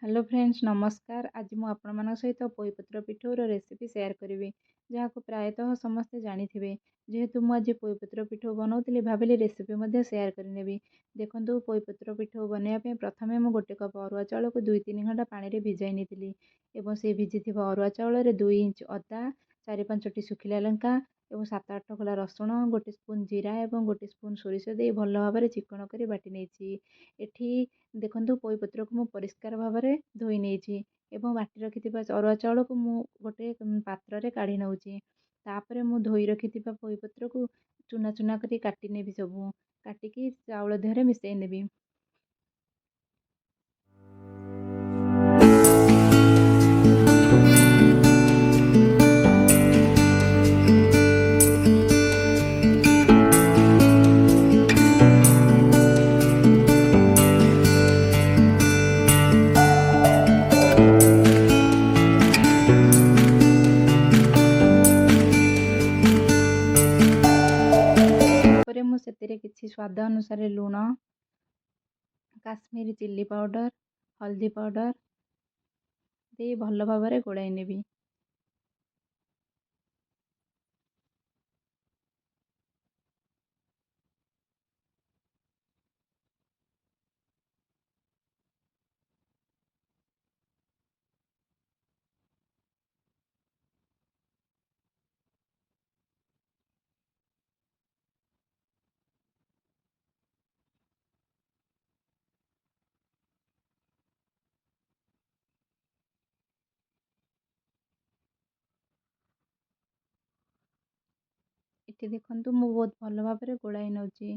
Hello friends नमस्कार। आज मुझे आपण सहित पोईपत्र पिठौर रेसिपी शेयर करी जहाँ को प्रायतः समस्ते जानी जेहेतु मुझे पोईपत्र पिठौ बनाऊली भाविली रेसिपी शेयर करनेबी। देखो पोईपत्र पिठौ बनवाई प्रथम मुझे गोटे कप अरुआ चाउल को 2-3 घंटा पानी में भिजाई नी से भिजी अरुआ चाउल 2 इंच अदा 4-5टी सुखिला लंका और 7-8 खोला रसुण गोटे स्पून जीरा और गोटे स्पून सोरिष दे भल भाव में चिकन कर बाटी नहीं। एठी देखो पोईपत्र को मुझे परिष्कार भाव में धोई नहीं एवं बाटी रखि अरुआ चाउल को मु गोटे पात्र रे काढ़ी नौची। तापर मु धोई रखि पोईपत्र को चुना चुना कर काटी नेबी सबू काटिकी चाउल देहरे मिसई नेबी। मुझे किसी स्वाद अनुसार लुण काश्मीरी चिल्ली पाउडर हल्दी पाउडर दे भल भाव में गोड़ाई नेबी। ये देखो मु बहुत भल भाव में गोड़ाई नौची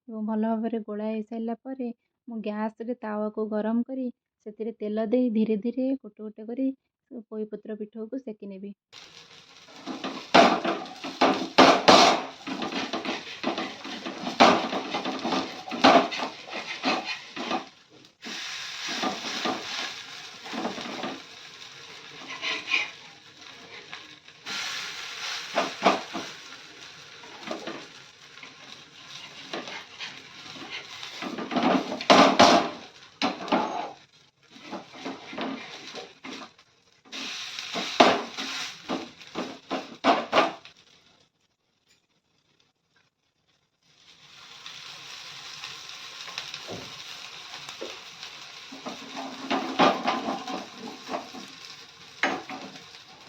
भल भाव में गोड़ाई सारापर मु गैस रे तावा को गरम करी से तेल दे धीरे धीरे गोटे गोटे करी पोईपत्र पिठौ को सेकी नेबी।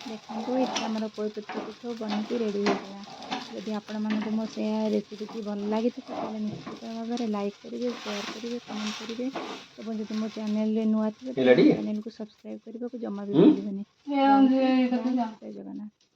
देखो ये आम पोईपत्र पिठौ बनकी रेडी होगा। यदि आपण मानक मो से रेसिपी भल लगी तो निश्चित भाव में लाइक करेंगे शेयर करेंगे कमेंट करेंगे और जब मो चैनल नुआ थे चैनल को सब्सक्राइब करने को जमा भी भूलिए। जय जगन्नाथ।